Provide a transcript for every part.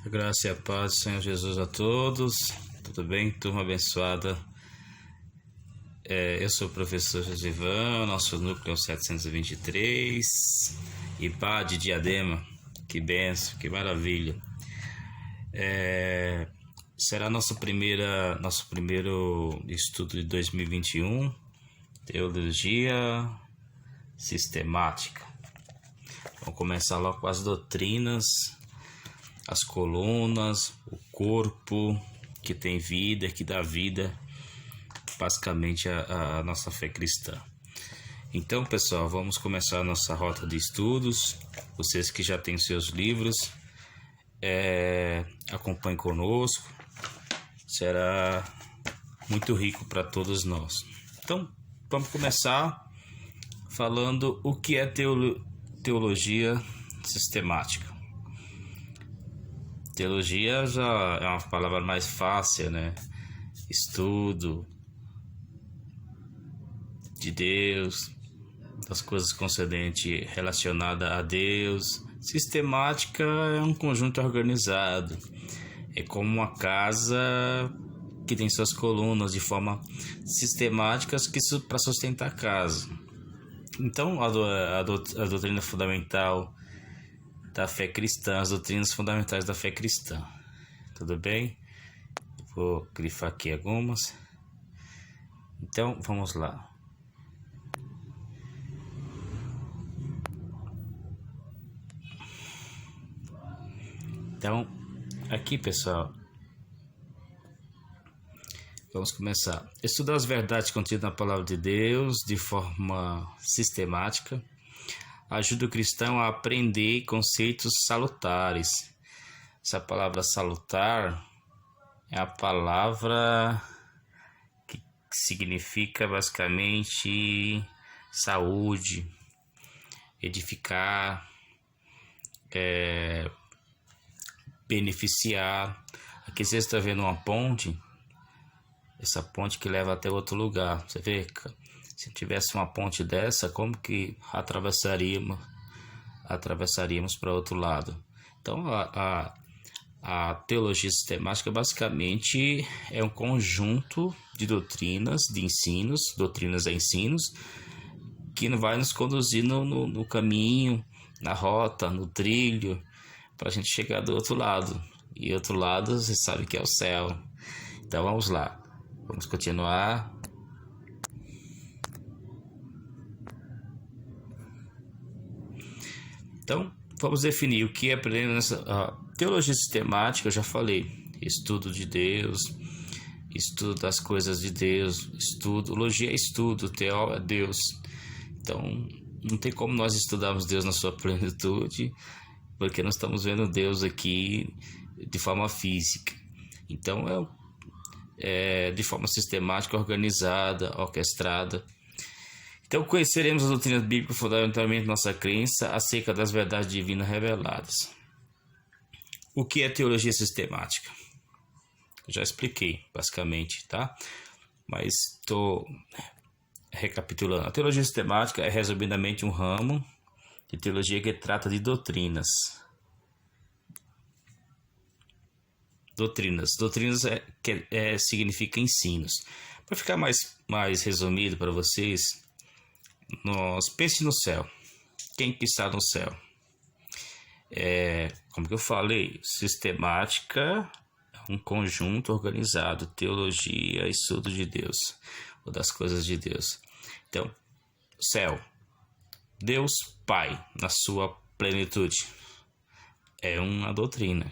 A graça e a paz do Senhor Jesus a todos. Tudo bem, turma abençoada? Eu sou o professor Josivan, nosso núcleo é o 723, IPA de Diadema. Que benção, que maravilha. Será nosso primeiro estudo de 2021, Teologia Sistemática. Vamos começar logo com as doutrinas, as colunas, o corpo que tem vida, que dá vida, basicamente a nossa fé cristã. Então, pessoal, vamos começar a nossa rota de estudos. Vocês que já têm seus livros, acompanhem conosco, será muito rico para todos nós. Então, vamos começar falando o que é teologia sistemática. Teologia já é uma palavra mais fácil, né? Estudo de Deus, das coisas concernentes relacionadas a Deus. Sistemática é um conjunto organizado. É como uma casa que tem suas colunas de forma sistemática para sustentar a casa. Então, a doutrina fundamental da fé cristã, as doutrinas fundamentais da fé cristã. Tudo bem? Vou grifar aqui algumas. Então, vamos lá. Então, aqui, pessoal, vamos começar. Estudar as verdades contidas na palavra de Deus de forma sistemática ajuda o cristão a aprender conceitos salutares. Essa palavra salutar é a palavra que significa basicamente saúde, edificar, beneficiar. Aqui você está vendo uma ponte, essa ponte que leva até outro lugar. Você vê, se tivesse uma ponte dessa, como que atravessaríamos para outro lado? Então, a teologia sistemática basicamente é um conjunto de doutrinas, de ensinos, doutrinas e ensinos, que vai nos conduzir no caminho, na rota, no trilho, para a gente chegar do outro lado. E outro lado, você sabe que é o céu. Então, vamos lá. Vamos continuar. Então, vamos definir o que é aprender nessa teologia sistemática. Eu já falei, estudo de Deus, estudo das coisas de Deus, teologia é estudo, teó é Deus. Então, não tem como nós estudarmos Deus na sua plenitude, porque nós estamos vendo Deus aqui de forma física. Então, é de forma sistemática, organizada, orquestrada. Então, conheceremos as doutrinas bíblicas, fundamentalmente nossa crença acerca das verdades divinas reveladas. O que é teologia sistemática? Eu já expliquei, basicamente, tá? Mas estou recapitulando. A teologia sistemática é, resumidamente, um ramo de teologia que trata de doutrinas. Doutrinas significa ensinos. Para ficar mais resumido para vocês, pense no céu. Quem que está no céu? Como que eu falei, sistemática é um conjunto organizado, teologia, estudo de Deus, ou das coisas de Deus. Então, céu, Deus Pai, na sua plenitude, é uma doutrina.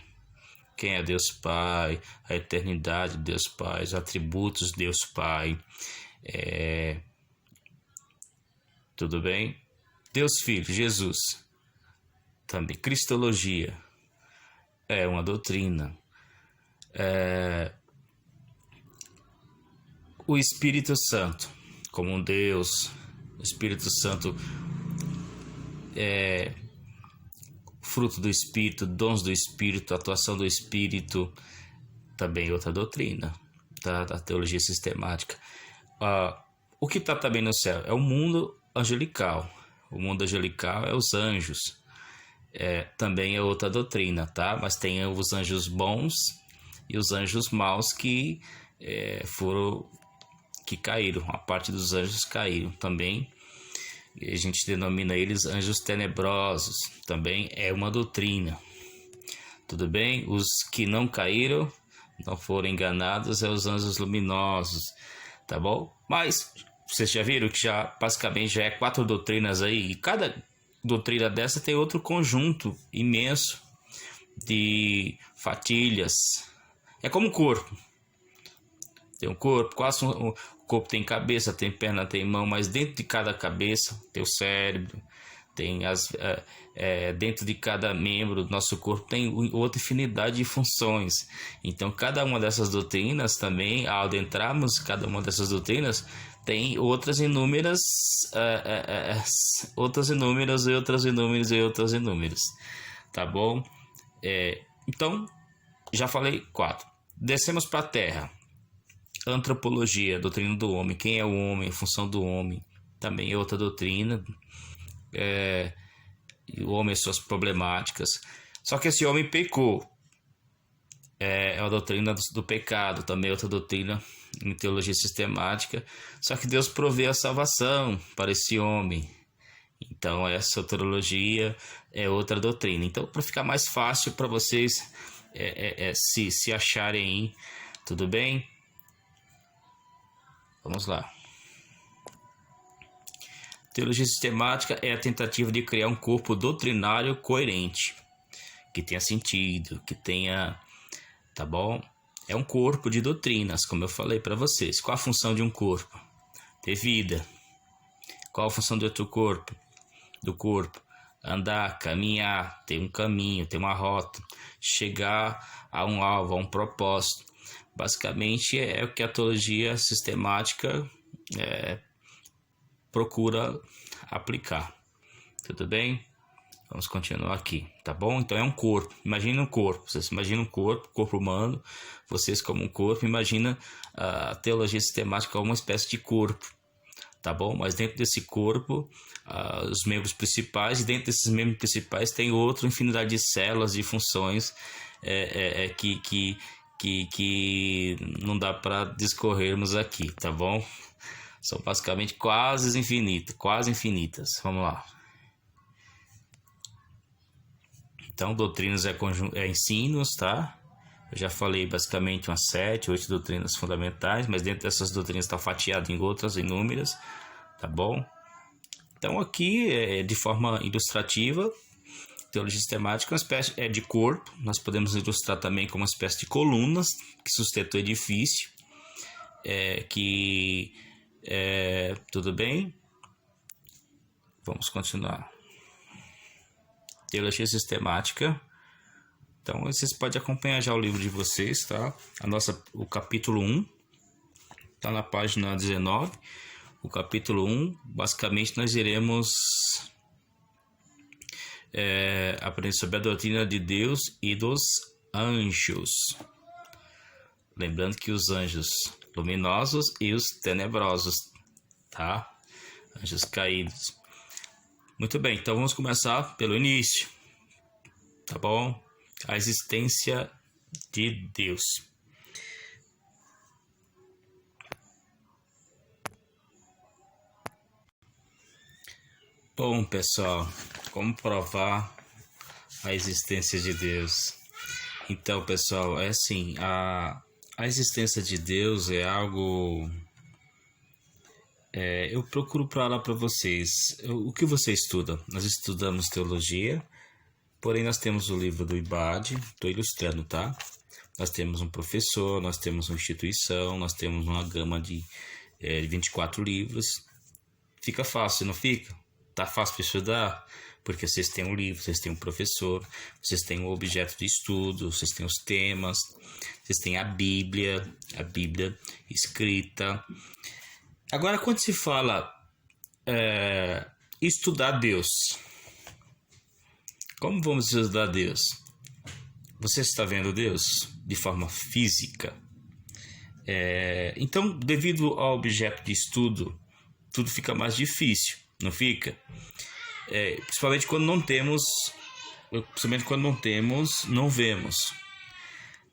Quem é Deus Pai, a eternidade de Deus Pai, os atributos de Deus Pai, tudo bem? Deus Filho, Jesus, também. Cristologia é uma doutrina. O Espírito Santo, como um Deus, o Espírito Santo fruto do Espírito, dons do Espírito, atuação do Espírito, também outra doutrina da teologia sistemática. O que está também no céu é o mundo angelical. O mundo angelical é os anjos, também é outra doutrina, tá? Mas tem os anjos bons e os anjos maus que caíram. A parte dos anjos caíram também. E a gente denomina eles anjos tenebrosos. Também é uma doutrina. Tudo bem? Os que não caíram, não foram enganados, é os anjos luminosos, tá bom? Mas vocês já viram que basicamente já é 4 doutrinas aí, e cada doutrina dessa tem outro conjunto imenso de fatilhas. É como o corpo. Tem um corpo, quase o corpo tem cabeça, tem perna, tem mão, mas dentro de cada cabeça tem o cérebro, tem dentro de cada membro do nosso corpo tem outra infinidade de funções. Então cada uma dessas doutrinas também, ao adentrarmos cada uma dessas doutrinas, tem outras inúmeras, tá bom? Então, já falei 4. Descemos para a Terra. Antropologia, doutrina do homem. Quem é o homem? A função do homem. Também é outra doutrina. O homem e suas problemáticas. Só que esse homem pecou. É a doutrina do pecado. Também é outra doutrina em teologia sistemática. Só que Deus provê a salvação para esse homem. Então essa teologia é outra doutrina. Então, para ficar mais fácil para vocês se acharem aí, tudo bem? Vamos lá. Teologia sistemática é a tentativa de criar um corpo doutrinário coerente, que tenha sentido, que tenha, tá bom? É um corpo de doutrinas, como eu falei para vocês. Qual a função de um corpo? Ter vida. Qual a função do outro corpo? Do corpo? Andar, caminhar, ter um caminho, ter uma rota, chegar a um alvo, a um propósito. Basicamente é o que a teologia sistemática procura aplicar. Tudo bem? Vamos continuar aqui, tá bom? Então é um corpo. Imagina um corpo. Vocês imaginam um corpo humano. Vocês como um corpo. Imagina a teologia sistemática como uma espécie de corpo, tá bom? Mas dentro desse corpo, os membros principais, e dentro desses membros principais tem outra infinidade de células e funções que não dá para discorrermos aqui, tá bom? São basicamente quase infinitas. Vamos lá. Então, doutrinas é ensinos, tá? Eu já falei basicamente umas 7, 8 doutrinas fundamentais, mas dentro dessas doutrinas está fatiado em outras inúmeras, tá bom? Então, aqui, de forma ilustrativa, teologia sistemática é uma espécie de corpo. Nós podemos ilustrar também como uma espécie de colunas que sustentam o edifício, tudo bem? Vamos continuar. Teologia sistemática. Então, vocês podem acompanhar já o livro de vocês, tá? O capítulo 1 está na página 19. O capítulo 1, basicamente, nós iremos aprender sobre a doutrina de Deus e dos anjos. Lembrando que os anjos luminosos e os tenebrosos, tá? Anjos caídos. Muito bem, então vamos começar pelo início, tá bom? A existência de Deus. Bom, pessoal, como provar a existência de Deus? Então, pessoal, é assim, a existência de Deus é algo... eu procuro falar para vocês. O que você estuda? Nós estudamos teologia, porém nós temos o livro do IBAD, estou ilustrando, tá? Nós temos um professor, nós temos uma instituição, nós temos uma gama de 24 livros. Fica fácil, não fica? Tá fácil para estudar? Porque vocês têm um livro, vocês têm um professor, vocês têm um objeto de estudo, vocês têm os temas, vocês têm a Bíblia escrita. Agora, quando se fala estudar Deus, como vamos estudar Deus? Você está vendo Deus de forma física? Então, devido ao objeto de estudo, tudo fica mais difícil, não fica? Principalmente quando não temos principalmente quando não temos, não vemos,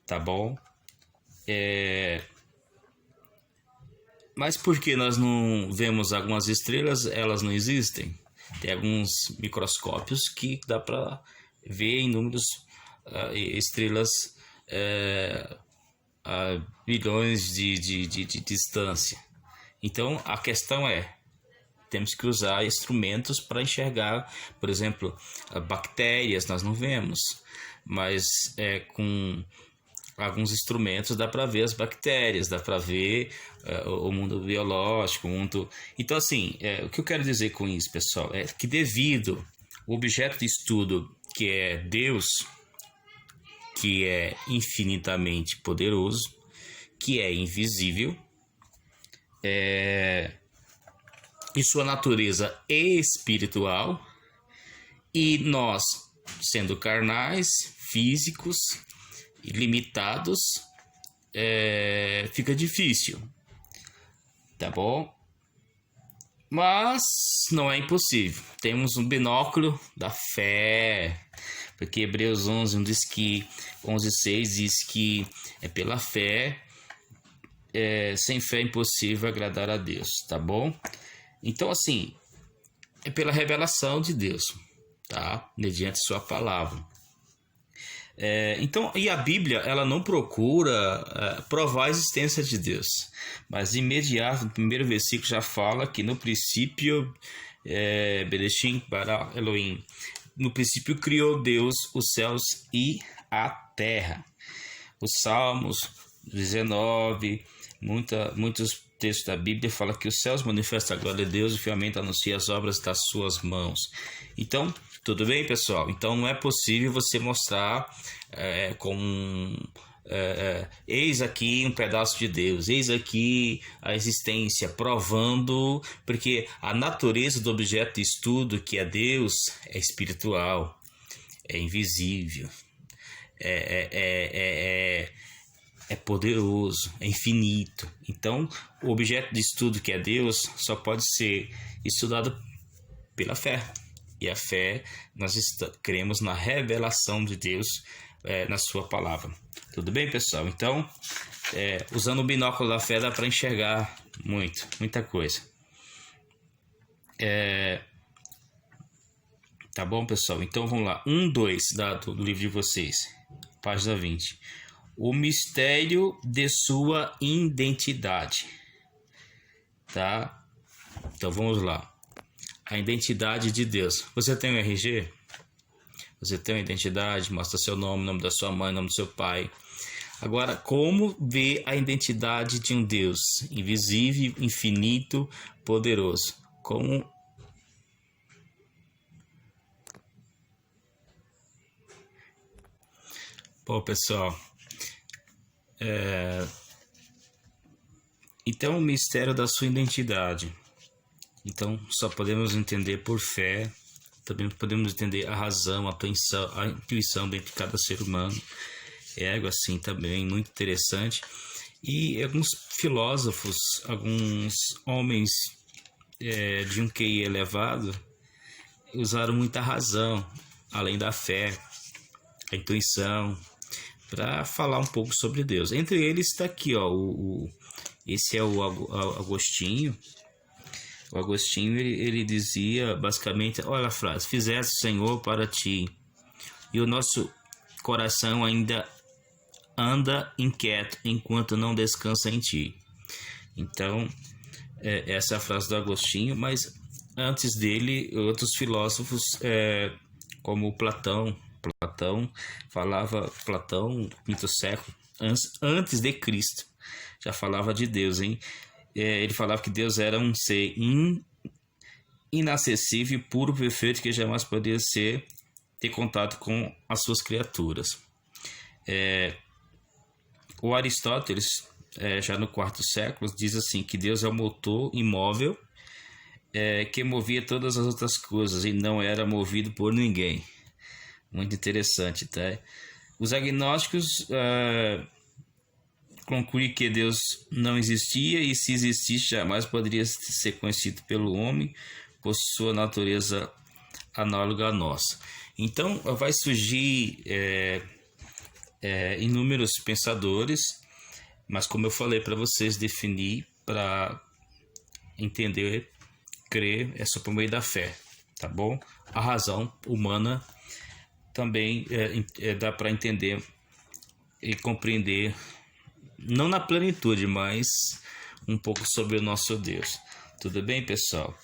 tá bom? Mas por que nós não vemos algumas estrelas? Elas não existem. Tem alguns microscópios que dá para ver inúmeras estrelas a bilhões de distância. Então a questão é, temos que usar instrumentos para enxergar, por exemplo, bactérias nós não vemos, mas com alguns instrumentos dá para ver as bactérias, dá para ver o mundo biológico, o mundo... Então, assim, o que eu quero dizer com isso, pessoal, é que devido ao objeto de estudo que é Deus, que é infinitamente poderoso, que é invisível, e sua natureza espiritual, e nós, sendo carnais, físicos, limitados, fica difícil, tá bom? Mas não é impossível. Temos um binóculo da fé, porque Hebreus 11:6 diz que é pela fé, sem fé é impossível agradar a Deus, tá bom? Então, assim, é pela revelação de Deus, tá? Mediante sua palavra. Então, e a Bíblia, ela não procura provar a existência de Deus, mas de imediato, no primeiro versículo já fala que no princípio, Bereshit bara Elohim, no princípio criou Deus os céus e a terra. Os Salmos 19, muitos textos da Bíblia falam que os céus manifestam a glória de Deus e o firmamento anuncia as obras das suas mãos. Então, tudo bem, pessoal? Então não é possível você mostrar eis aqui um pedaço de Deus, eis aqui a existência, provando, porque a natureza do objeto de estudo, que é Deus, é espiritual, é invisível, é poderoso, é infinito. Então, o objeto de estudo, que é Deus, só pode ser estudado pela fé. E a fé, nós cremos na revelação de Deus na sua palavra. Tudo bem, pessoal? Então, usando o binóculo da fé dá para enxergar muita coisa. Tá bom, pessoal? Então, vamos lá. 2 do livro de vocês, página 20. O mistério de sua identidade. Tá? Então, vamos lá. A identidade de Deus. Você tem um RG? Você tem uma identidade? Mostra seu nome, nome da sua mãe, nome do seu pai. Agora, como ver a identidade de um Deus invisível, infinito, poderoso? Como... Bom, pessoal, então o mistério da sua identidade. Então, só podemos entender por fé, também podemos entender a razão, a intuição dentro de cada ser humano. É algo assim também muito interessante. E alguns filósofos, alguns homens de um QI elevado, usaram muita razão, além da fé, a intuição, para falar um pouco sobre Deus. Entre eles está aqui, ó, esse é o Agostinho. O Agostinho, ele dizia basicamente, olha a frase: fizeste, Senhor, para ti, e o nosso coração ainda anda inquieto enquanto não descansa em ti. Então, essa é a frase do Agostinho, mas antes dele, outros filósofos, como Platão falava, quinto século, antes de Cristo, já falava de Deus, hein? Ele falava que Deus era um ser inacessível, puro, perfeito, que jamais poderia ter contato com as suas criaturas. O Aristóteles, já no quarto século, diz assim, que Deus é o motor imóvel que movia todas as outras coisas e não era movido por ninguém. Muito interessante, tá? Os agnósticos concluem que Deus não existia e, se existisse, jamais poderia ser conhecido pelo homem por sua natureza análoga à nossa. Então, vai surgir inúmeros pensadores, mas como eu falei para vocês, definir para entender, crer é só por meio da fé, tá bom? A razão humana também dá para entender e compreender, não na plenitude, mas um pouco sobre o nosso Deus. Tudo bem, pessoal?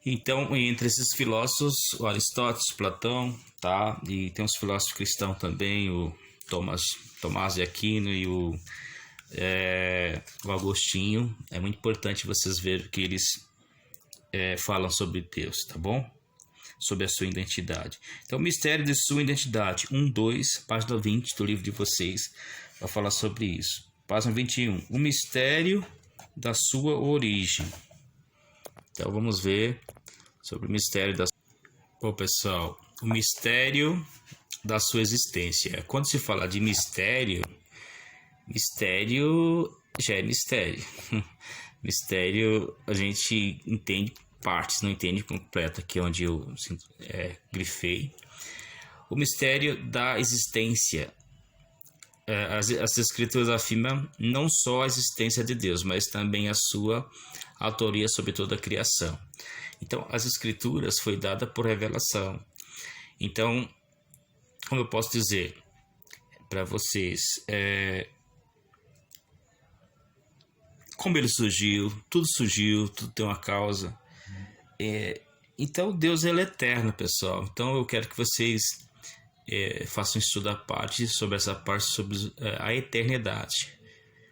Então, entre esses filósofos, o Aristóteles, Platão, tá? E tem uns filósofos cristãos também, o Tomás de Aquino e o Agostinho. É muito importante vocês verem que eles falam sobre Deus, tá bom? Sobre a sua identidade. Então, o mistério de sua identidade, 2, página 20 do livro de vocês, vai falar sobre isso. Página 21, o mistério da sua origem. Então, vamos ver sobre o mistério da... Bom, pessoal, o mistério da sua existência. Quando se fala de mistério, mistério já é mistério. Mistério a gente entende partes, não entende completo, aqui onde eu grifei. O mistério da existência. As escrituras afirmam não só a existência de Deus, mas também a sua autoria sobre toda a criação. Então, as escrituras foi dada por revelação. Então, como eu posso dizer para vocês, como ele surgiu, tudo tem uma causa. Então, Deus ele é eterno, pessoal. Então, eu quero que vocês façam um estudo à parte sobre essa parte, sobre a eternidade,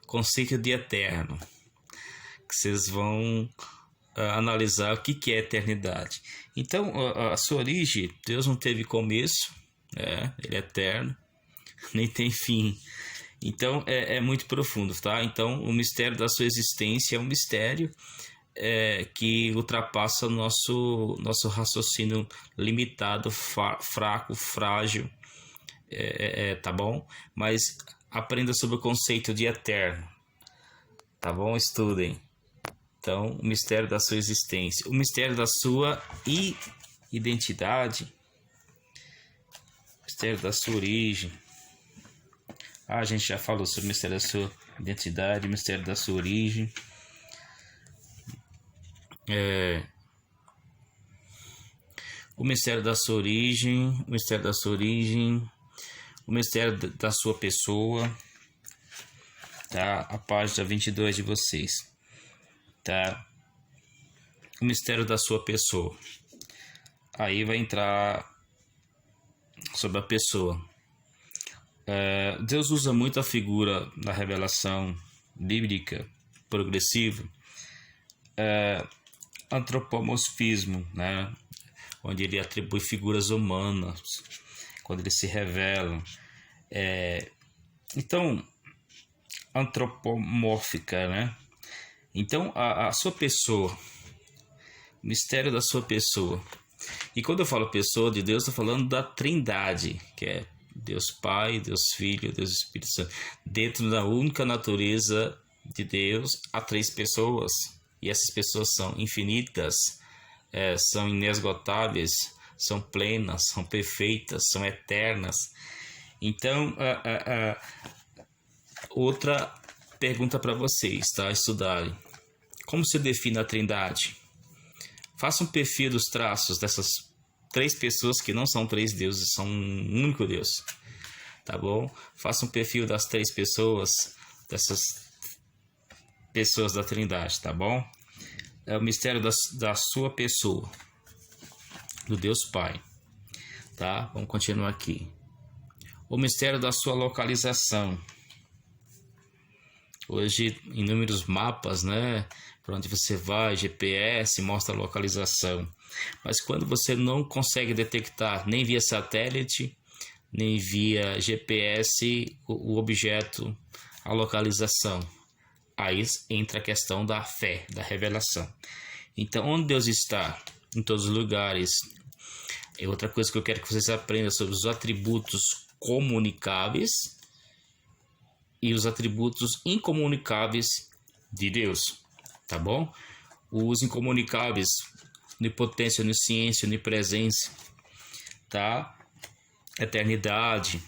conceito de eterno, que vocês vão analisar o que é eternidade. Então, a sua origem, Deus não teve começo, ele é eterno, nem tem fim. Então, é muito profundo, tá? Então, o mistério da sua existência é um mistério que ultrapassa o nosso raciocínio limitado, fraco, frágil, tá bom? Mas aprenda sobre o conceito de eterno, tá bom? Estudem. Então, o mistério da sua existência, o mistério da sua identidade, o mistério da sua origem. A gente já falou sobre o mistério da sua identidade, o mistério da sua origem. O mistério da sua origem, o mistério da sua origem, o mistério da sua pessoa, tá? A página 22 de vocês, tá? O mistério da sua pessoa. Aí vai entrar sobre a pessoa. Deus usa muito a figura da revelação bíblica progressiva, antropomorfismo, né? Onde ele atribui figuras humanas quando ele se revela. Então, antropomórfica, né? Então, a sua pessoa, o mistério da sua pessoa. E quando eu falo pessoa de Deus, estou falando da Trindade, que é Deus Pai, Deus Filho, Deus Espírito Santo. Dentro da única natureza de Deus, há 3 pessoas. E essas pessoas são infinitas, são inesgotáveis, são plenas, são perfeitas, são eternas. Então, outra pergunta para vocês, tá? Estudarem. Como se define a Trindade? Faça um perfil dos traços dessas 3 pessoas que não são 3 deuses, são um único Deus, tá bom? Faça um perfil das 3 pessoas, dessas pessoas da Trindade, tá bom? É o mistério da sua pessoa, do Deus Pai, tá? Vamos continuar aqui. O mistério da sua localização. Hoje, inúmeros mapas, né? Para onde você vai, GPS, mostra a localização. Mas quando você não consegue detectar nem via satélite, nem via GPS, o objeto, a localização, aí entra a questão da fé, da revelação. Então, onde Deus está? Em todos os lugares. E outra coisa que eu quero que vocês aprendam sobre os atributos comunicáveis e os atributos incomunicáveis de Deus, tá bom? Os incomunicáveis, onipotência, onisciência, onipresença, tá? Eternidade,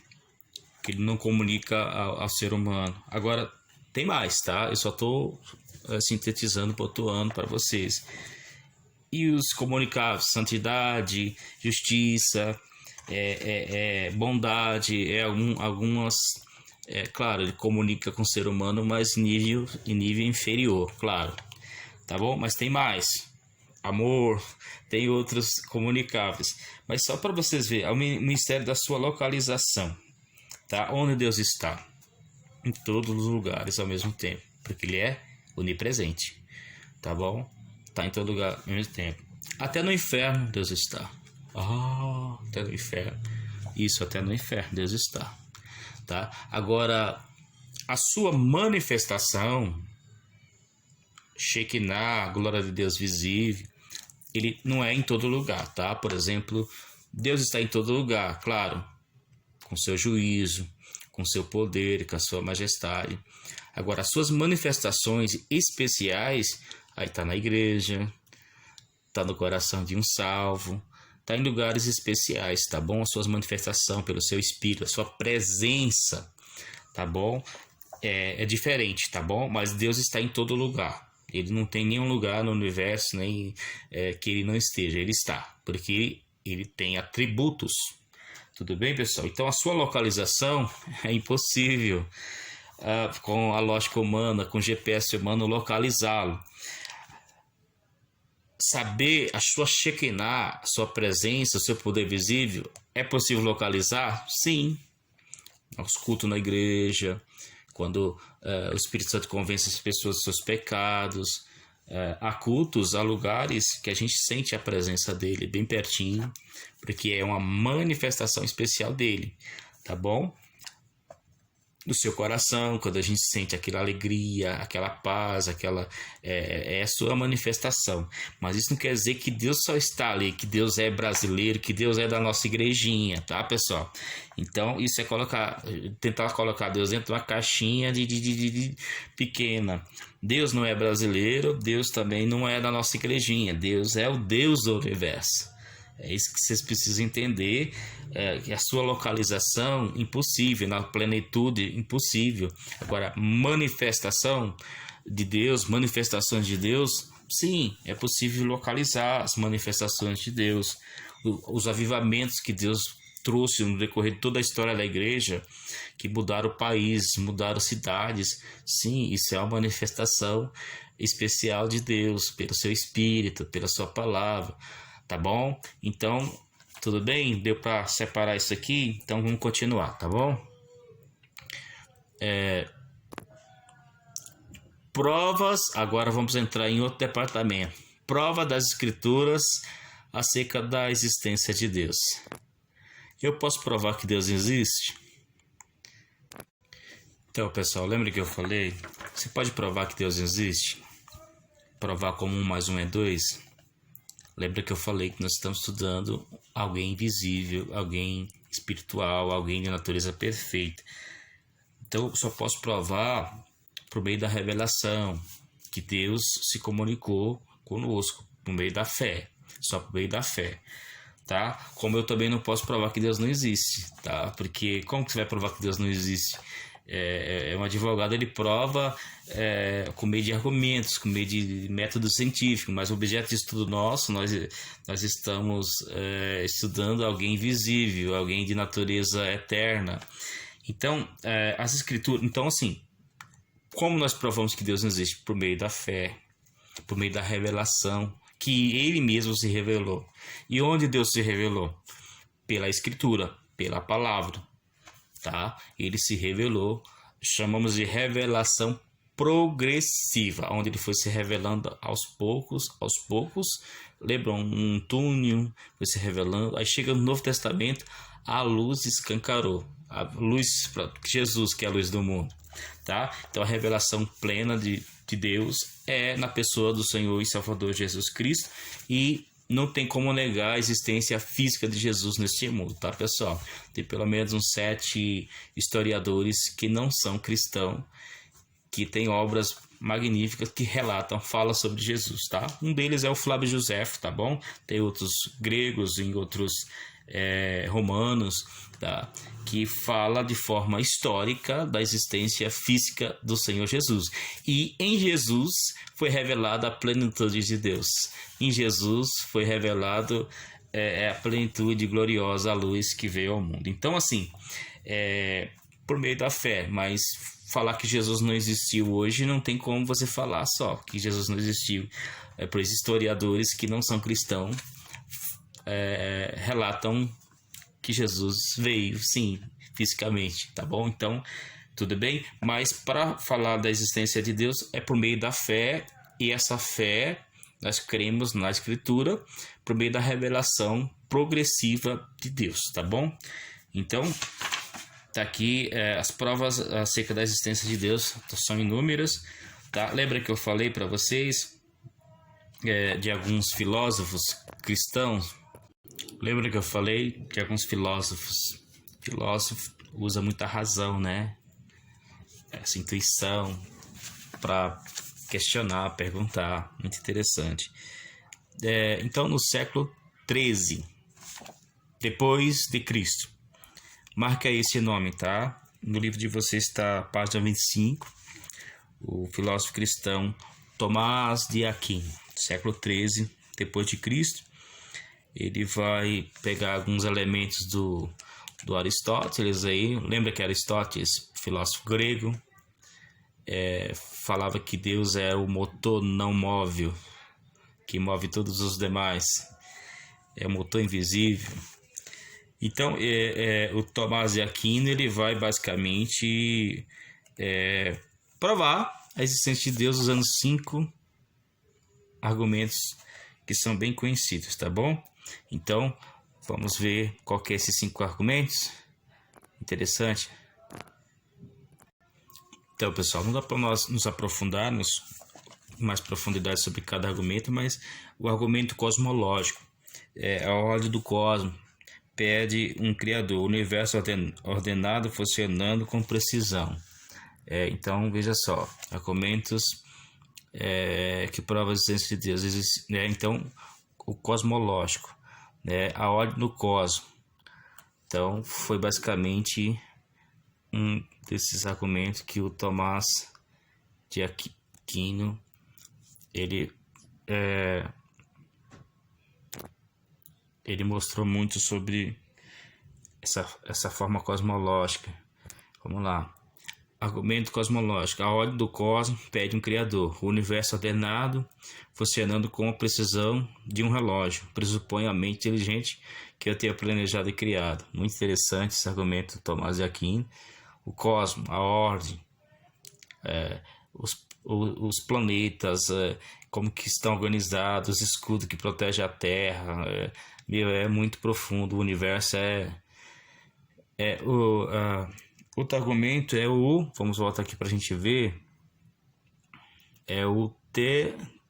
que ele não comunica ao ser humano. Agora, tem mais, tá? Eu só estou sintetizando, pontuando para vocês. E os comunicáveis, santidade, justiça, bondade, algumas... claro, ele comunica com o ser humano, mas em nível inferior, claro. Tá bom? Mas tem mais. Amor, tem outros comunicáveis. Mas só para vocês verem, é o ministério da sua localização. Tá? Onde Deus está? Em todos os lugares ao mesmo tempo. Porque Ele é onipresente. Tá bom? Está em todo lugar ao mesmo tempo. Até no inferno Deus está. Até no inferno. Isso, até no inferno Deus está. Tá? Agora, a sua manifestação, Shekinah, glória de Deus visível, ele não é em todo lugar, tá? Por exemplo, Deus está em todo lugar, claro, com seu juízo, com seu poder, com a sua majestade. Agora, as suas manifestações especiais, aí está na igreja, está no coração de um salvo, está em lugares especiais, tá bom? As suas manifestações pelo seu espírito, a sua presença, tá bom? É diferente, tá bom? Mas Deus está em todo lugar. Ele não tem nenhum lugar no universo nem que ele não esteja. Ele está, porque ele tem atributos. Tudo bem, pessoal? Então, a sua localização é impossível com a lógica humana, com o GPS humano, localizá-lo. Saber a sua Shekinah, a sua presença, o seu poder visível, é possível localizar? Sim. Aos cultos na igreja, quando o Espírito Santo convence as pessoas dos seus pecados. Há cultos, há lugares que a gente sente a presença dele bem pertinho, porque é uma manifestação especial dele, tá bom? No seu coração, quando a gente sente aquela alegria, aquela paz, é a sua manifestação. Mas isso não quer dizer que Deus só está ali, que Deus é brasileiro, que Deus é da nossa igrejinha, tá, pessoal? Então, isso é tentar colocar Deus dentro de uma caixinha de pequena. Deus não é brasileiro, Deus também não é da nossa igrejinha. Deus é o Deus do universo. É isso que vocês precisam entender, que a sua localização, impossível, na plenitude, impossível. Agora, manifestações de Deus, sim, é possível localizar as manifestações de Deus. Os avivamentos que Deus trouxe no decorrer de toda a história da igreja, que mudaram o país, mudaram cidades, sim, isso é uma manifestação especial de Deus, pelo seu Espírito, pela sua palavra. Tá bom? Então, tudo bem? Deu para separar isso aqui? Então, vamos continuar, tá bom? Provas, agora vamos entrar em outro departamento. Prova das Escrituras acerca da existência de Deus. Eu posso provar que Deus existe? Então, pessoal, lembra que eu falei? Você pode provar que Deus existe? Provar como 1 mais 1 é 2? Lembra que eu falei que nós estamos estudando alguém invisível, alguém espiritual, alguém de natureza perfeita. Então, eu só posso provar por meio da revelação, que Deus se comunicou conosco, por meio da fé, só por meio da fé, tá? Como eu também não posso provar que Deus não existe, tá? Porque como que você vai provar que Deus não existe? Um advogado, ele prova com meio de argumentos, com meio de método científico, mas o objeto de estudo nosso, nós estamos estudando alguém invisível, alguém de natureza eterna. Então, as escrituras, então assim, como nós provamos que Deus não existe? Por meio da fé, por meio da revelação, que Ele mesmo se revelou. E onde Deus se revelou? Pela escritura, pela palavra. Tá? Ele se revelou, chamamos de revelação progressiva, onde ele foi se revelando aos poucos, lembra um túnel, foi se revelando, aí chega no Novo Testamento, a luz escancarou, a luz para Jesus, que é a luz do mundo, tá? Então a revelação plena de Deus é na pessoa do Senhor e Salvador Jesus Cristo, e não tem como negar a existência física de Jesus neste mundo, tá, pessoal? Tem pelo menos uns 7 historiadores que não são cristãos, que têm obras magníficas que falam sobre Jesus, tá? Um deles é o Flávio Josefo, tá bom? Tem outros gregos e outros Romanos, tá? Que fala de forma histórica da existência física do Senhor Jesus. E em Jesus foi revelada a plenitude de Deus. Em Jesus foi revelado a plenitude gloriosa, a luz que veio ao mundo. Então, assim, por meio da fé, mas falar que Jesus não existiu hoje não tem como você falar só que Jesus não existiu. Por isso, historiadores que não são cristãos relatam que Jesus veio, sim, fisicamente, tá bom? Então, tudo bem? Mas para falar da existência de Deus é por meio da fé, e essa fé nós cremos na Escritura por meio da revelação progressiva de Deus, tá bom? Então, tá aqui as provas acerca da existência de Deus são inúmeras, tá? Lembra que eu falei para vocês de alguns filósofos cristãos? Lembra que eu falei de alguns filósofos? Filósofo usa muita razão, né? Essa intuição para questionar, perguntar, muito interessante. Então, no século 13 depois de Cristo, marca aí esse nome, tá? No livro de vocês está a página 25, o filósofo cristão Tomás de Aquino, século 13 depois de Cristo. Ele vai pegar alguns elementos do Aristóteles aí. Lembra que Aristóteles, filósofo grego, falava que Deus é o motor não móvel que move todos os demais, é o motor invisível. Então, o Tomás de Aquino ele vai basicamente provar a existência de Deus usando 5 argumentos que são bem conhecidos, tá bom? Então, vamos ver qual que é esses 5 argumentos. Interessante. Então, pessoal, não dá para nós nos aprofundarmos em mais profundidade sobre cada argumento, mas o argumento cosmológico, a ordem do cosmos, pede um criador, o universo ordenado funcionando com precisão. Então, veja só, argumentos que provam a existência de Deus. Então, o cosmológico, a ordem do cosmos. Então, foi basicamente um desses argumentos que o Tomás de Aquino ele mostrou muito sobre essa forma cosmológica. Vamos lá. Argumento cosmológico. A ordem do cosmos pede um criador. O universo ordenado, funcionando com a precisão de um relógio, pressupõe a mente inteligente que eu tenha planejado e criado. Muito interessante esse argumento do Tomás de Aquino. O cosmos, a ordem, os planetas, como que estão organizados, os escudos que protegem a Terra, é muito profundo. O universo outro argumento vamos voltar aqui para a gente ver, o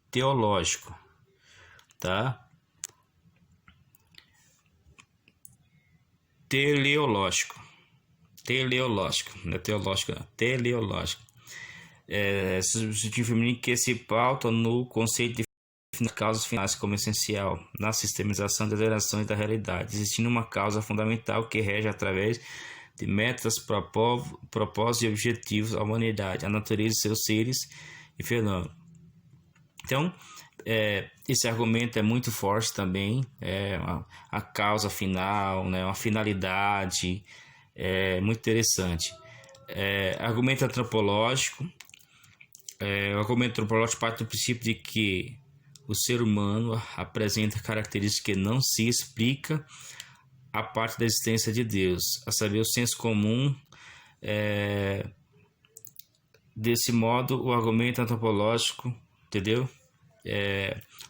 teológico, tá? Teleológico, não é teológico, não. Teleológico. Substantivo feminino que se pauta no conceito de causas finais como essencial na sistemização das relações da realidade, existindo uma causa fundamental que rege através de metas, propósitos e objetivos a humanidade, a natureza e seus seres e fenômenos. Então, esse argumento é muito forte também, a causa final, né, uma finalidade, muito interessante. Argumento antropológico. O argumento antropológico parte do princípio de que o ser humano apresenta características que não se explica a parte da existência de Deus, a saber, o senso comum. Desse modo, o argumento antropológico, entendeu?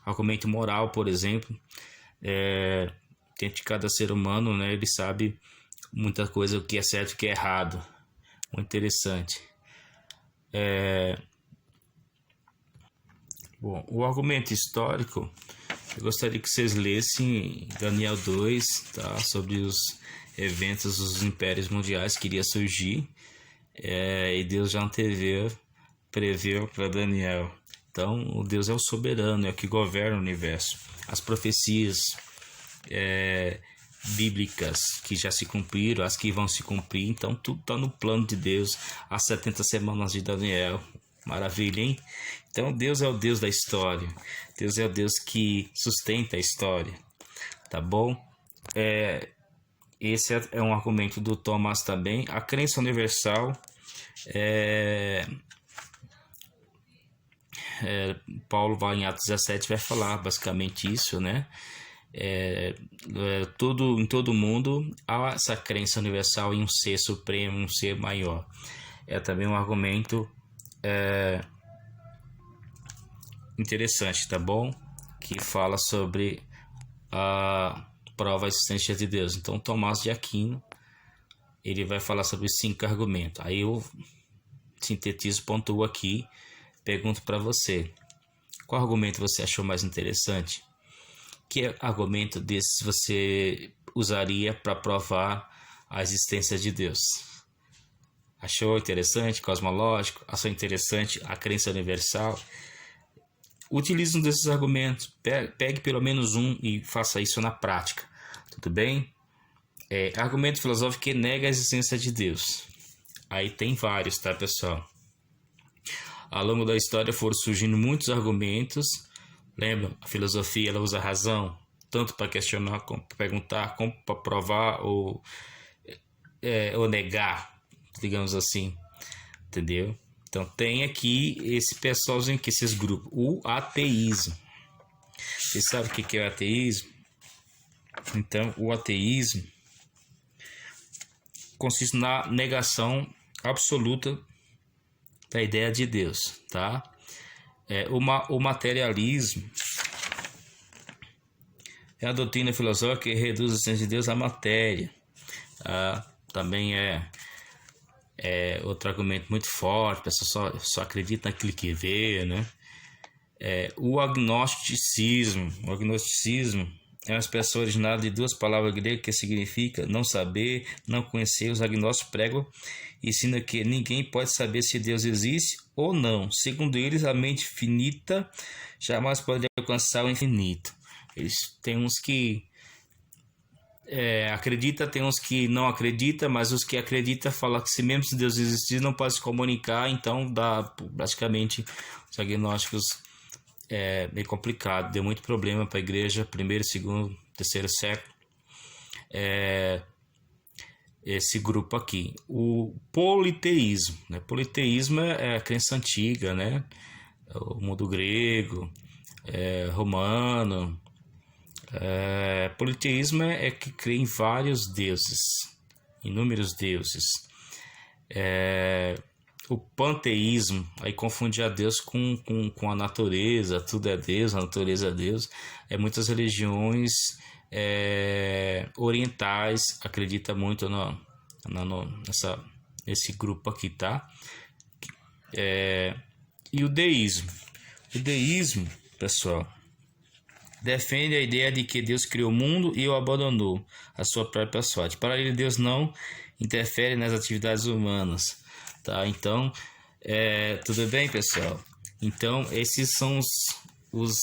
Argumento moral, por exemplo, dentro de cada ser humano, né, ele sabe muita coisa, o que é certo e o que é errado. Muito interessante. Bom, o argumento histórico, eu gostaria que vocês lessem Daniel 2, tá? Sobre os eventos dos impérios mundiais que iria surgir, e Deus já preveu para Daniel. Então, o Deus é o soberano, é o que governa o universo. As profecias bíblicas que já se cumpriram, as que vão se cumprir. Então tudo está no plano de Deus. As 70 semanas de Daniel, maravilha, hein? Então Deus é o Deus da história. Deus é o Deus que sustenta a história, tá bom? Esse é um argumento do Thomas também. A crença universal Paulo vai em Atos 17 vai falar basicamente isso, né? Em todo mundo há essa crença universal em um ser supremo, um ser maior. É também um argumento interessante, tá bom? Que fala sobre a prova existência de Deus. Então Tomás de Aquino, ele vai falar sobre 5 argumentos. Aí eu sintetizo, pontuo aqui, pergunto para você: qual argumento você achou mais interessante? Que argumento desses você usaria para provar a existência de Deus? Achou interessante, cosmológico? Achou interessante a crença universal? Utilize um desses argumentos, pegue pelo menos um e faça isso na prática, tudo bem? Argumento filosófico que nega a existência de Deus. Aí tem vários, tá, pessoal? Ao longo da história foram surgindo muitos argumentos. Lembra? A filosofia, ela usa a razão tanto para questionar, como para perguntar, como para provar ou negar, digamos assim, entendeu? Então tem aqui esse pessoalzinho aqui, esses grupos, o ateísmo. Vocês sabem o que é o ateísmo? Então o ateísmo consiste na negação absoluta da ideia de Deus, tá? O materialismo é a doutrina filosófica que reduz a existência de Deus à matéria. Também outro argumento muito forte, a pessoa só acredita naquilo que vê, né? O agnosticismo. O agnosticismo é uma expressão originada de 2 palavras gregas que significa não saber, não conhecer. Os agnósticos pregam e ensinam que ninguém pode saber se Deus existe ou não. Segundo eles, a mente finita jamais pode alcançar o infinito. Eles têm uns que acredita, tem uns que não acredita, mas os que acreditam falam que se mesmo se Deus existir não pode se comunicar. Então dá praticamente os agnósticos bem complicado, deu muito problema para a igreja, 1º, 2º, 3º século, esse grupo aqui. O politeísmo, né? Politeísmo é a crença antiga, né? O mundo grego, romano. Politeísmo é que crê em vários deuses, inúmeros deuses. O panteísmo, aí confunde a Deus com a natureza, tudo é Deus, a natureza é Deus. Muitas religiões orientais acreditam muito nesse grupo aqui, tá? E o deísmo. O deísmo, pessoal, defende a ideia de que Deus criou o mundo e o abandonou à sua própria sorte. Para ele, Deus não interfere nas atividades humanas. Tá, então, tudo bem, pessoal? Então, esses são os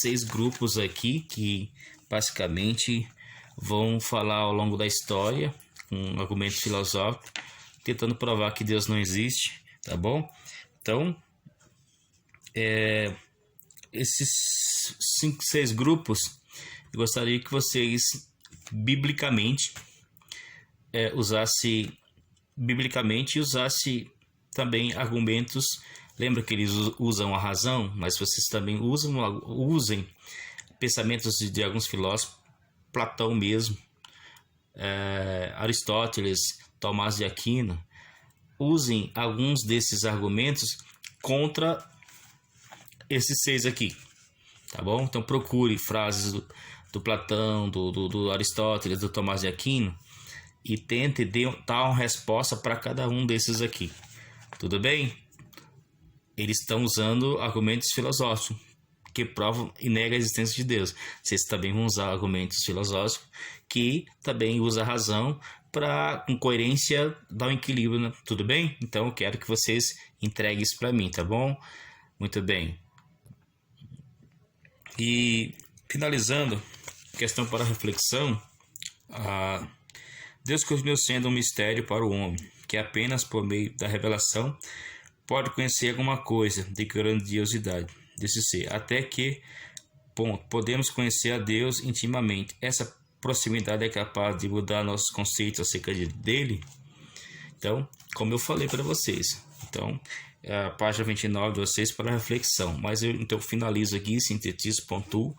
6 grupos aqui que basicamente vão falar ao longo da história, com argumentos filosóficos, tentando provar que Deus não existe, tá bom? Então, esses 5, 6 grupos, eu gostaria que vocês biblicamente usasse também argumentos. Lembra que eles usam a razão, mas vocês também usem pensamentos de alguns filósofos, Platão mesmo, Aristóteles, Tomás de Aquino. Usem alguns desses argumentos contra esses 6 aqui, tá bom? Então procure frases do Platão, do Aristóteles, do Tomás de Aquino, e tente dar uma resposta para cada um desses aqui. Tudo bem? Eles estão usando argumentos filosóficos que provam e negam a existência de Deus. Vocês também vão usar argumentos filosóficos que também usam a razão para, com coerência, dar um equilíbrio, né? Tudo bem? Então eu quero que vocês entreguem isso para mim, tá bom? Muito bem. E finalizando, questão para reflexão. Deus continua sendo um mistério para o homem, que apenas por meio da revelação pode conhecer alguma coisa de grandiosidade desse ser, até que podemos conhecer a Deus intimamente. Essa proximidade é capaz de mudar nossos conceitos acerca dele. Então, como eu falei para vocês, então, a página 29 de vocês para reflexão, mas eu então finalizo aqui, sintetizo, pontuo,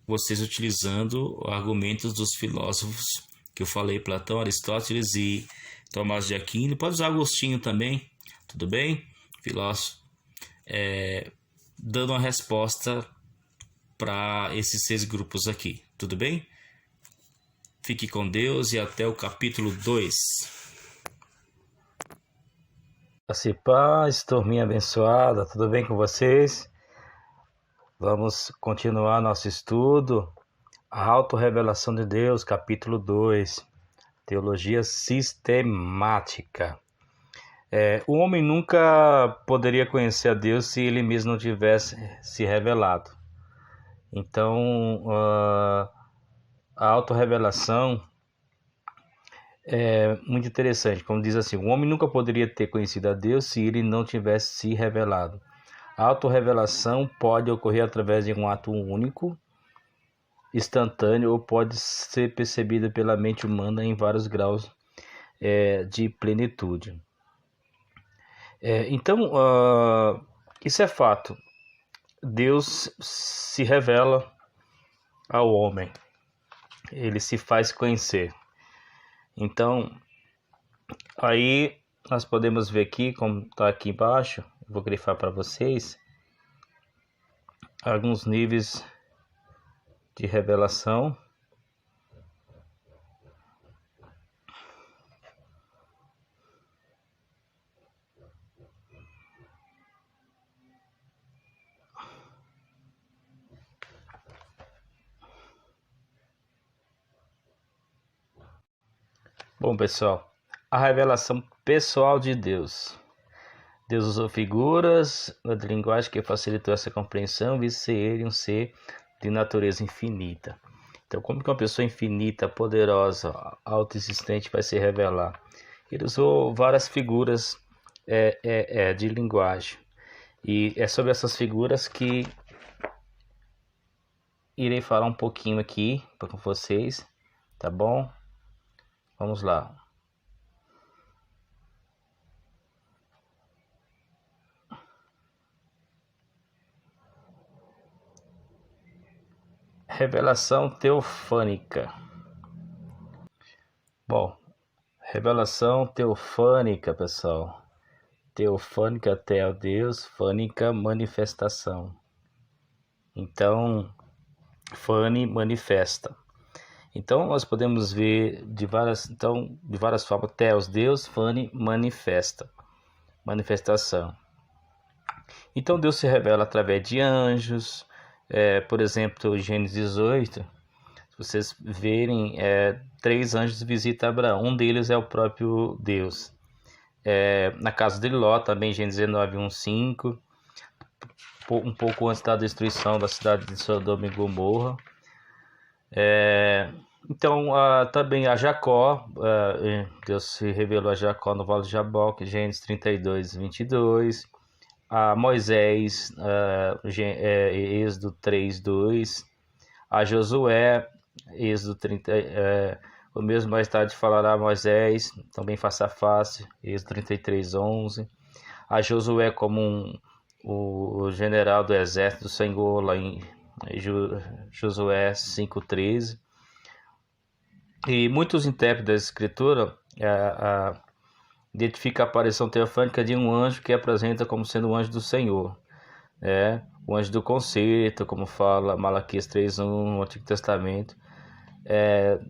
vocês utilizando argumentos dos filósofos que eu falei, Platão, Aristóteles e Tomás de Aquino. Pode usar Agostinho também, tudo bem? Filósofo, dando uma resposta para esses 6 grupos aqui, tudo bem? Fique com Deus e até o capítulo 2. Graça e paz, turminha abençoada, tudo bem com vocês? Vamos continuar nosso estudo, a autorrevelação de Deus, capítulo 2, teologia sistemática. O homem nunca poderia conhecer a Deus se ele mesmo não tivesse se revelado. Então, a autorrevelação é muito interessante, como diz assim, o homem nunca poderia ter conhecido a Deus se ele não tivesse se revelado. A autorrevelação pode ocorrer através de um ato único, instantâneo, ou pode ser percebida pela mente humana em vários graus de plenitude. Então, isso é fato. Deus se revela ao homem, ele se faz conhecer. Então, aí nós podemos ver aqui, como está aqui embaixo, vou grifar para vocês, alguns níveis de revelação. Bom, pessoal, a revelação pessoal de Deus. Deus usou figuras de linguagem que facilitou essa compreensão, visto ser ele um ser de natureza infinita. Então, como que uma pessoa infinita, poderosa, autoexistente vai se revelar? Ele usou várias figuras de linguagem. E é sobre essas figuras que irei falar um pouquinho aqui com vocês, tá bom? Vamos lá. Revelação teofânica. Bom, revelação teofânica, pessoal. Teofânica, teo, Deus, fânica, manifestação. Então, fane, manifesta. Então, nós podemos ver de várias formas, teos, Deus, fane, manifesta, manifestação. Então, Deus se revela através de anjos, por exemplo, Gênesis 18, se vocês verem, 3 anjos visitam Abraão, um deles é o próprio Deus. Na casa de Ló, também, Gênesis 19, 1, 5, um pouco antes da destruição da cidade de Sodoma e Gomorra. Então, também a Jacó, Deus se revelou a Jacó no Vale de Jaboque, Gênesis 32, 22. A Moisés, Êxodo 3, 2. A Josué, Êxodo 30, o mesmo mais tarde falará a Moisés, também face a face, Êxodo 33, 11. A Josué como o general do exército do Senhor, lá em Josué 5:13. E muitos intérpretes da escritura identificam a aparição teofânica de um anjo que apresenta como sendo o anjo do Senhor, o anjo do concerto, como fala Malaquias 3:1 no Antigo Testamento.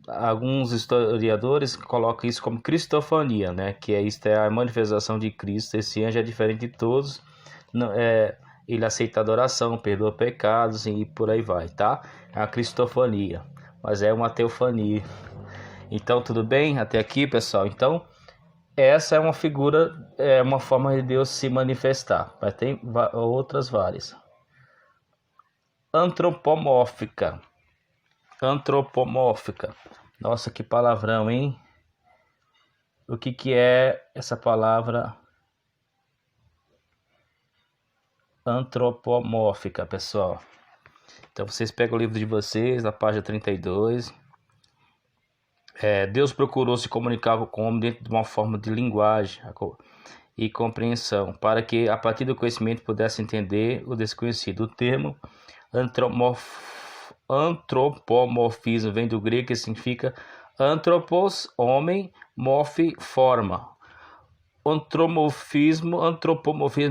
Alguns historiadores colocam isso como cristofania, que isto é a manifestação de Cristo. Esse anjo é diferente de todos, ele aceita adoração, perdoa pecados e por aí vai, tá? É a cristofania, mas é uma teofania. Então, tudo bem até aqui, pessoal? Então, essa é uma figura, uma forma de Deus se manifestar, mas tem outras várias. Antropomórfica. Nossa, que palavrão, hein? O que é essa palavra antropomórfica, pessoal? Então vocês pegam o livro de vocês, na página 32. Deus procurou se comunicar com o homem dentro de uma forma de linguagem e compreensão, para que a partir do conhecimento pudesse entender o desconhecido. O termo antropomorfismo vem do grego, que significa antropos, homem, morfe, forma. Antropomorfismo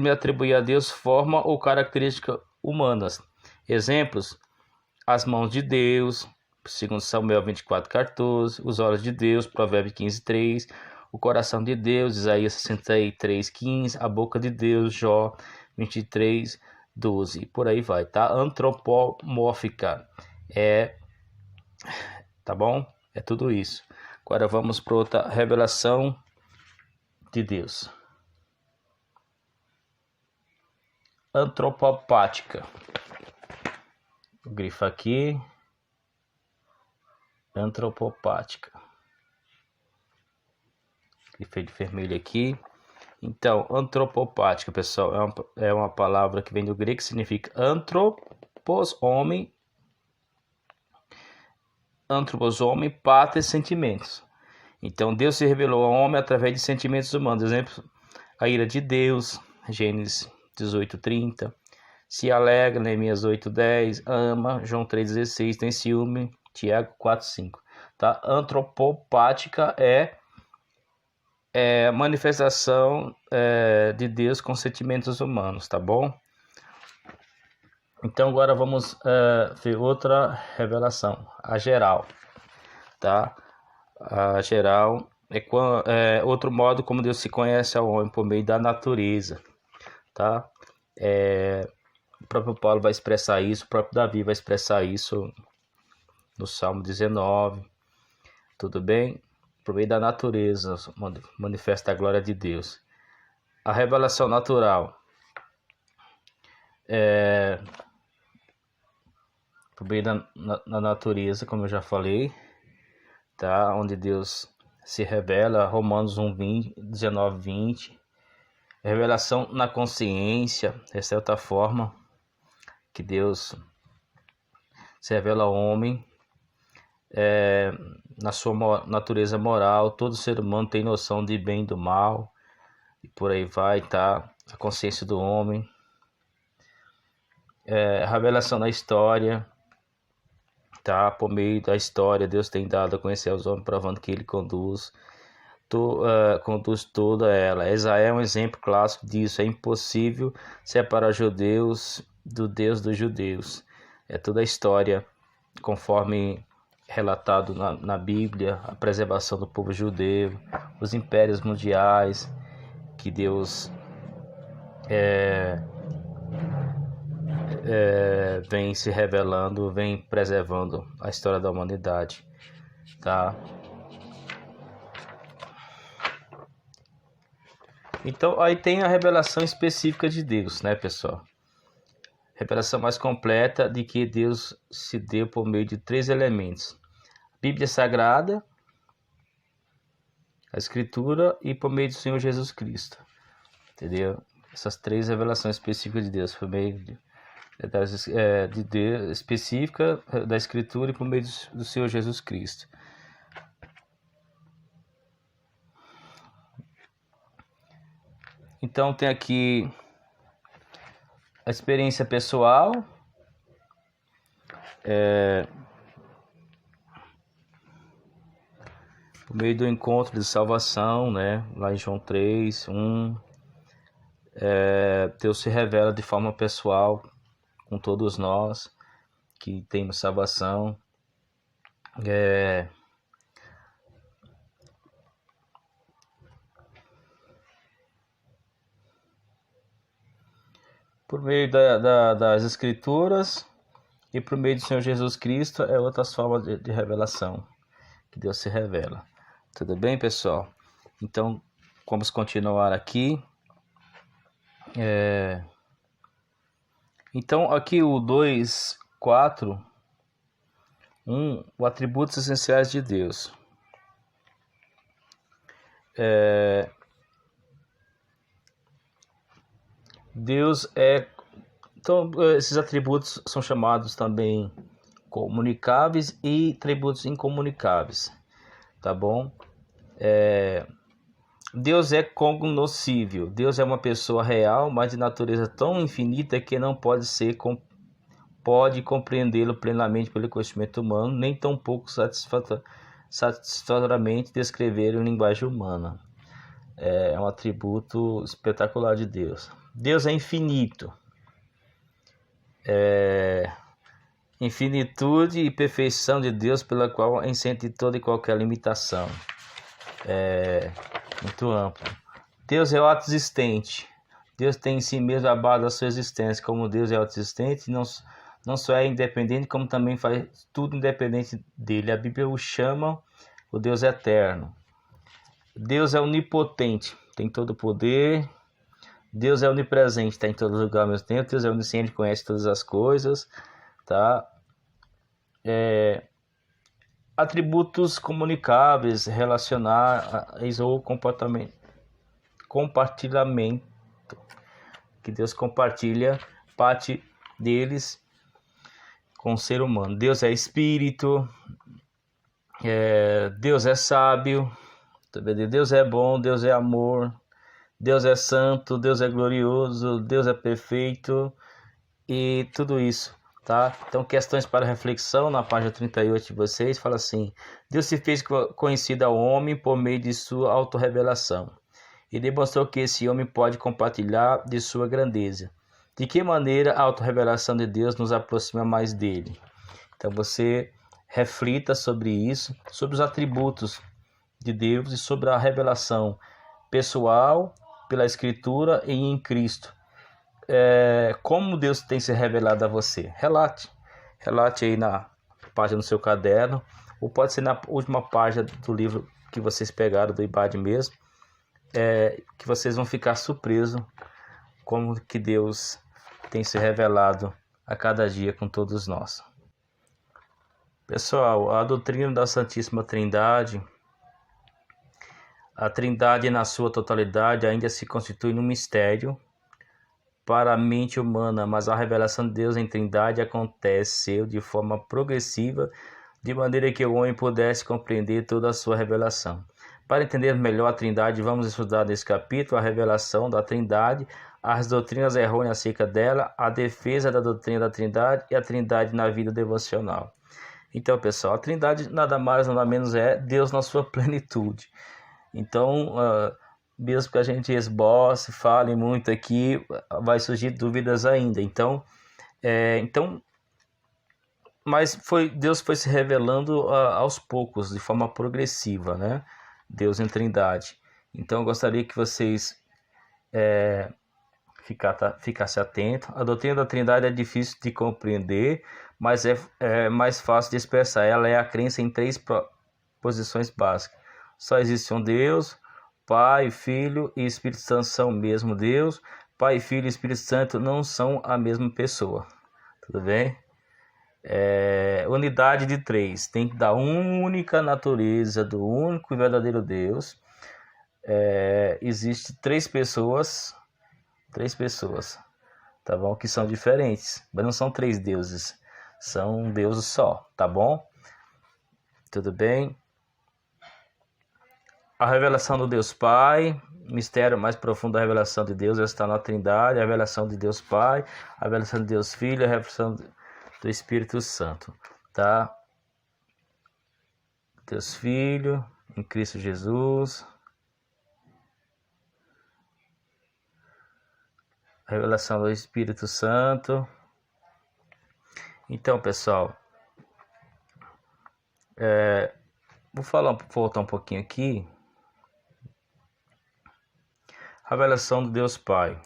é atribuir a Deus forma ou características humanas. Exemplos: as mãos de Deus, segundo Samuel 24:14, os olhos de Deus, Provérbios 15:3, o coração de Deus, Isaías 63:15, a boca de Deus, Jó 23:12, e por aí vai, tá? Antropomórfica tá bom? É tudo isso. Agora vamos para outra revelação de Deus. Antropopática. O grifo aqui. Antropopática. Grifei de vermelho aqui. Então, antropopática, pessoal, é uma palavra que vem do grego, que significa antropos, homem, pátria e sentimentos. Então, Deus se revelou ao homem através de sentimentos humanos. Exemplo, a ira de Deus, Gênesis 18:30. Se alegra, Neemias 8:10. Ama, João 3:16. Tem ciúme, Tiago 4:5. Tá? Antropopática é manifestação de Deus com sentimentos humanos, tá bom? Então agora vamos ver outra revelação, a geral, tá? A geral é outro modo como Deus se conhece ao homem por meio da natureza, tá? O próprio Paulo vai expressar isso, o próprio Davi vai expressar isso no Salmo 19, tudo bem? Por meio da natureza manifesta a glória de Deus. A revelação natural por meio da natureza, como eu já falei, tá? Onde Deus se revela, Romanos 19:20. Revelação na consciência, essa é outra forma que Deus se revela ao homem. Na sua natureza moral, todo ser humano tem noção de bem e do mal, e por aí vai, tá? A consciência do homem. Revelação na história, tá? Por meio da história, Deus tem dado a conhecer aos homens, provando que Ele conduz toda ela. Israel é um exemplo clássico disso. É impossível separar judeus do Deus dos judeus. É toda a história conforme relatado na Bíblia, a preservação do povo judeu, os impérios mundiais que Deus vem se revelando, vem preservando a história da humanidade, tá? Então aí tem a revelação específica de Deus, né, pessoal? Revelação mais completa de que Deus se deu por meio de 3 elementos: a Bíblia Sagrada, a Escritura e por meio do Senhor Jesus Cristo, entendeu? Essas 3 revelações específicas de Deus por meio de Deus, específica da Escritura e por meio do Senhor Jesus Cristo. Então tem aqui a experiência pessoal, por meio do encontro de salvação, né? Lá em João 3:1, Deus se revela de forma pessoal com todos nós que temos salvação. Por meio das Escrituras e por meio do Senhor Jesus Cristo é outras formas de revelação que Deus se revela. Tudo bem, pessoal? Então, vamos continuar aqui. Então, aqui o 2:4, Os atributos essenciais de Deus. Deus é... Então, esses atributos são chamados também comunicáveis e atributos incomunicáveis, tá bom? Deus é cognoscível. Deus é uma pessoa real, mas de natureza tão infinita que não pode compreendê-lo plenamente pelo conhecimento humano, nem tão pouco satisfatoriamente descrevê-lo em linguagem humana. É um atributo espetacular de Deus. Deus é infinito. Infinitude e perfeição de Deus, pela qual incende toda e qualquer limitação. Muito amplo. Deus é autoexistente. Deus tem em si mesmo a base da sua existência. Como Deus é autoexistente, não só é independente, como também faz tudo independente dele. A Bíblia o chama o Deus eterno. Deus é onipotente, tem todo o poder. Deus é onipresente, está em todo lugar ao mesmo tempo. Deus é onisciente, conhece todas as coisas, tá? Atributos comunicáveis, relacionais ou compartilhamento, que Deus compartilha parte deles com o ser humano. Deus é espírito, Deus é sábio, Deus é bom, Deus é amor, Deus é santo, Deus é glorioso, Deus é perfeito e tudo isso. Tá? Então, questões para reflexão na página 38 de vocês, fala assim: Deus se fez conhecido ao homem por meio de sua autorrevelação e demonstrou que esse homem pode compartilhar de sua grandeza. De que maneira a autorrevelação de Deus nos aproxima mais dele? Então, você reflita sobre isso, sobre os atributos de Deus e sobre a revelação pessoal pela Escritura e em Cristo. Como Deus tem se revelado a você. Relate aí na página do seu caderno, ou pode ser na última página do livro que vocês pegaram do IBAD mesmo, que vocês vão ficar surpresos como que Deus tem se revelado a cada dia com todos nós. Pessoal, a doutrina da Santíssima Trindade, a Trindade na sua totalidade ainda se constitui num mistério para a mente humana, mas a revelação de Deus em Trindade aconteceu de forma progressiva, de maneira que o homem pudesse compreender toda a sua revelação. Para entender melhor a Trindade, vamos estudar nesse capítulo a revelação da Trindade, as doutrinas errôneas acerca dela, a defesa da doutrina da Trindade e a Trindade na vida devocional. Então, pessoal, a Trindade nada mais, nada menos é Deus na sua plenitude. Então, mesmo que a gente esboce, fale muito aqui, vai surgir dúvidas ainda. Mas Deus foi se revelando aos poucos, de forma progressiva, né? Deus em Trindade. Então, eu gostaria que vocês ficassem atentos. A doutrina da Trindade é difícil de compreender, mas é mais fácil de expressar. Ela é a crença em 3 posições básicas. Só existe um Deus, Pai, Filho e Espírito Santo são o mesmo Deus. Pai, Filho e Espírito Santo não são a mesma pessoa. Tudo bem? Unidade de 3. Tem que dar única natureza do único e verdadeiro Deus. Existe 3 pessoas, tá bom? Que são diferentes, mas não são 3 deuses. São um Deus só, tá bom? Tudo bem? A revelação do Deus Pai, mistério mais profundo da revelação de Deus está na Trindade, a revelação de Deus Pai, a revelação de Deus Filho, a revelação do Espírito Santo, tá? Deus Filho, em Cristo Jesus, a revelação do Espírito Santo. Então, pessoal, vou voltar um pouquinho aqui. A revelação do Deus Pai.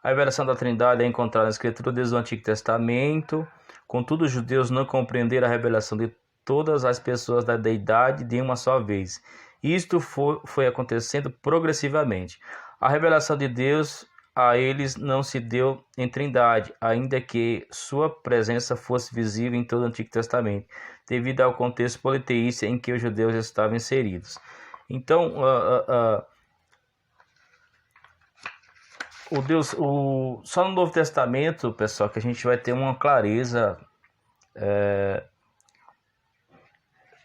A revelação da Trindade é encontrada na Escritura desde o Antigo Testamento. Contudo, os judeus não compreenderam a revelação de todas as pessoas da deidade de uma só vez. Isto foi acontecendo progressivamente. A revelação de Deus a eles não se deu em trindade, ainda que sua presença fosse visível em todo o Antigo Testamento, devido ao contexto politeísta em que os judeus estavam inseridos. Então, só no Novo Testamento, pessoal, que a gente vai ter uma clareza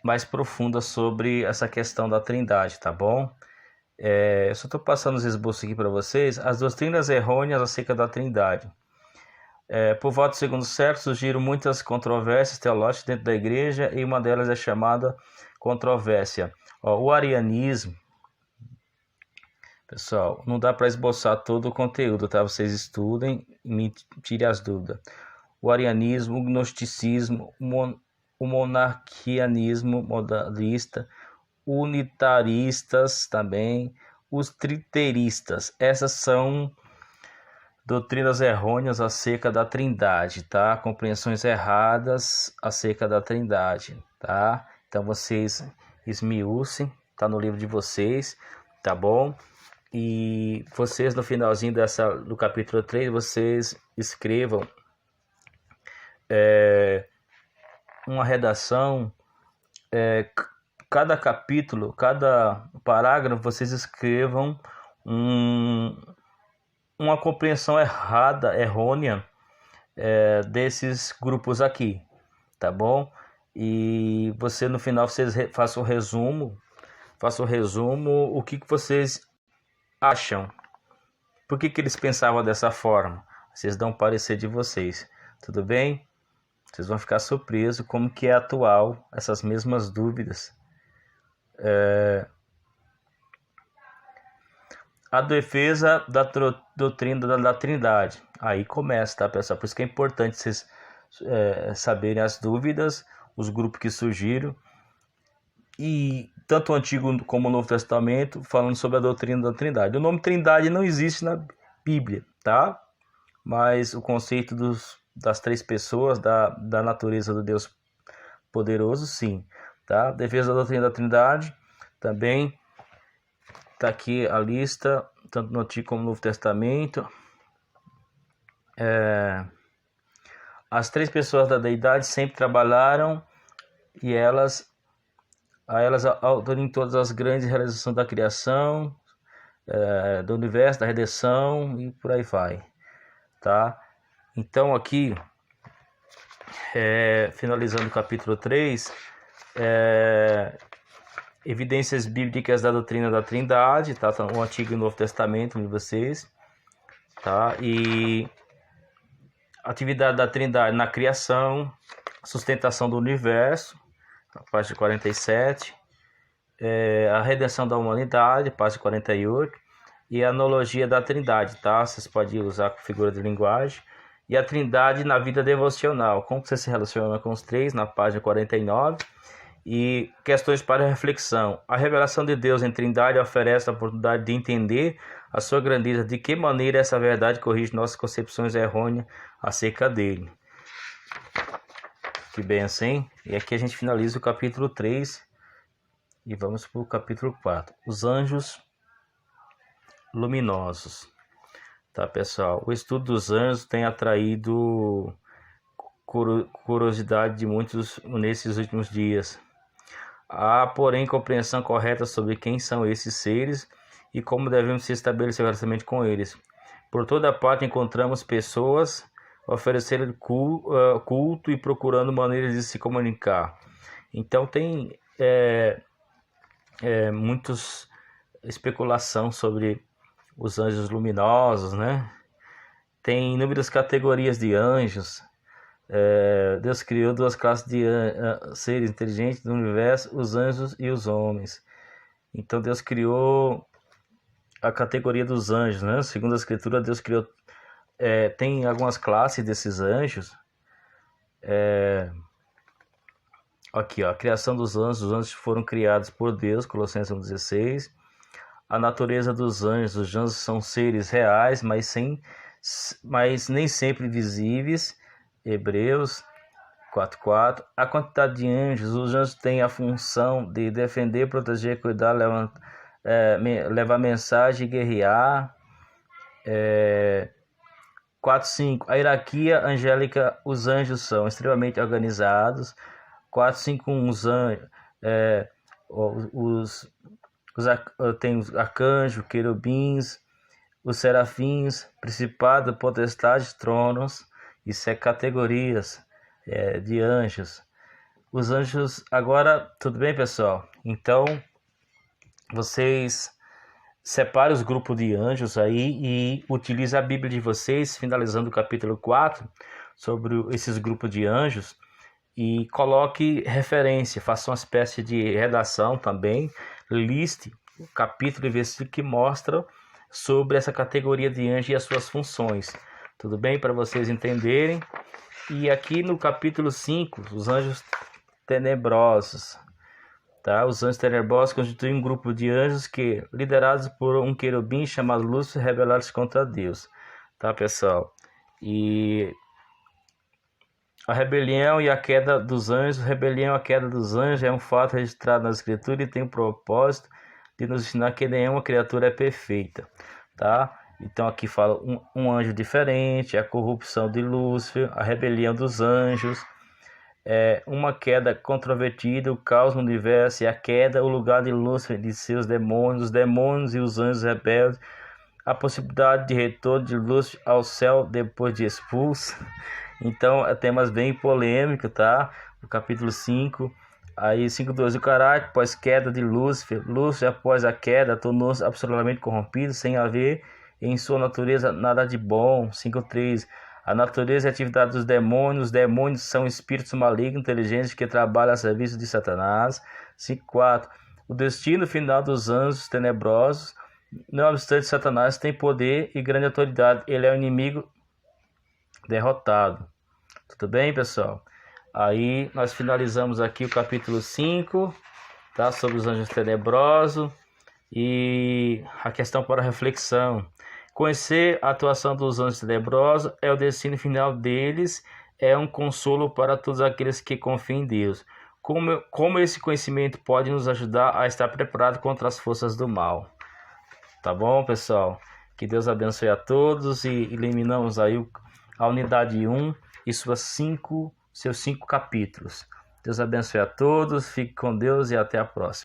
mais profunda sobre essa questão da trindade, tá bom? Eu só estou passando os esboços aqui para vocês. As doutrinas errôneas acerca da trindade. Por volta do segundo século surgiram muitas controvérsias teológicas dentro da igreja, e uma delas é chamada controvérsia. O arianismo, pessoal, não dá para esboçar todo o conteúdo, tá? Vocês estudem e me tirem as dúvidas. O arianismo, o gnosticismo, o monarquianismo modalista, unitaristas também, os triteiristas. Essas são doutrinas errôneas acerca da trindade, tá? Compreensões erradas acerca da trindade, tá? Então vocês esmiucem, tá no livro de vocês, tá bom? E vocês no finalzinho do capítulo 3, vocês escrevam uma redação, cada capítulo, cada parágrafo, vocês escrevam uma compreensão errônea desses grupos aqui, tá bom? E você no final vocês façam o resumo, o que vocês acham, por que eles pensavam dessa forma. Vocês dão o parecer de vocês, tudo bem? Vocês vão ficar surpresos como que é atual essas mesmas dúvidas. A defesa da doutrina da trindade. Aí começa, tá, pessoal? Por isso que é importante vocês saberem as dúvidas, os grupos que surgiram, e tanto o Antigo como o Novo Testamento falando sobre a doutrina da trindade. O nome trindade não existe na Bíblia, tá? Mas o conceito das três pessoas, da natureza do Deus poderoso, sim, tá? Defesa da doutrina da trindade, também tá aqui a lista, tanto no Antigo como no Novo Testamento. As três pessoas da deidade sempre trabalharam, e a elas autoram todas as grandes realizações da criação, do universo, da redenção, e por aí vai, tá? Então aqui, finalizando o capítulo 3, evidências bíblicas da doutrina da trindade, tá? O Antigo e o Novo Testamento de vocês, tá? E atividade da trindade na criação, sustentação do universo, a página 47, a redenção da humanidade, página 48, e a analogia da trindade, tá? Vocês podem usar com figura de linguagem. E a trindade na vida devocional, como você se relaciona com os três, na página 49. E questões para reflexão. A revelação de Deus em trindade oferece a oportunidade de entender a sua grandeza, de que maneira essa verdade corrige nossas concepções errôneas acerca dele. Que benção, hein? E aqui a gente finaliza o capítulo 3 e vamos para o capítulo 4. Os anjos luminosos. Tá, pessoal? O estudo dos anjos tem atraído curiosidade de muitos nesses últimos dias. Há, porém, compreensão correta sobre quem são esses seres e como devemos se estabelecer relacionamento com eles. Por toda parte encontramos pessoas oferecendo culto e procurando maneiras de se comunicar. Então tem muitas especulação sobre os anjos luminosos, né? Tem inúmeras categorias de anjos. Deus criou duas classes de seres inteligentes do universo, os anjos e os homens. Então Deus criou a categoria dos anjos, né? Segundo a Escritura, Deus criou, tem algumas classes desses anjos. Aqui, ó, a criação dos anjos. Os anjos foram criados por Deus, Colossenses 1,16. A natureza dos anjos. Os anjos são seres reais, mas nem sempre visíveis. Hebreus 4:4. A quantidade de anjos. Os anjos têm a função de defender, proteger, cuidar, levar mensagem, guerrear. 4.5. A hierarquia angélica, os anjos são extremamente organizados. 4.5.1. Tem os arcanjos, querubins, os serafins, principado, potestade, tronos. Isso é categorias de anjos. Os anjos, agora, tudo bem, pessoal? Então, vocês separem os grupos de anjos aí e utilizem a Bíblia de vocês, finalizando o capítulo 4, sobre esses grupos de anjos, e coloque referência, faça uma espécie de redação também, liste o capítulo e versículo que mostra sobre essa categoria de anjo e as suas funções. Tudo bem? Para vocês entenderem. E aqui no capítulo 5, os anjos tenebrosos. Tá? Os anjos tenebrosos constituem um grupo de anjos que, liderados por um querubim chamado Lúcifer, rebelados contra Deus. Tá, pessoal? E a rebelião e a queda dos anjos. A rebelião e a queda dos anjos é um fato registrado na Escritura e tem o propósito de nos ensinar que nenhuma criatura é perfeita. Tá? Então aqui fala um anjo diferente, a corrupção de Lúcifer, a rebelião dos anjos, uma queda controvertida, o caos no universo e a queda, o lugar de Lúcifer e de seus demônios, os demônios e os anjos rebeldes, a possibilidade de retorno de Lúcifer ao céu depois de expulso. Então, temas bem polêmicos, tá? No capítulo 5, aí 5.2, o caráter após queda de Lúcifer. Lúcifer, após a queda, tornou-se absolutamente corrompido, sem haver em sua natureza nada de bom. 5.3, a natureza e a atividade dos demônios. Os demônios são espíritos malignos, inteligentes, que trabalham a serviço de Satanás. 5.4, o destino final dos anjos tenebrosos. Não obstante, Satanás tem poder e grande autoridade. Ele é o inimigo derrotado. Tudo bem, pessoal? Aí nós finalizamos aqui o capítulo 5, tá? Sobre os anjos tenebrosos. E a questão para reflexão: conhecer a atuação dos anjos tenebrosos é o destino final deles, é um consolo para todos aqueles que confiam em Deus. Como esse conhecimento pode nos ajudar a estar preparado contra as forças do mal? Tá bom, pessoal? Que Deus abençoe a todos, e eliminamos aí a unidade 1 e seus 5 capítulos. Deus abençoe a todos, fique com Deus e até a próxima.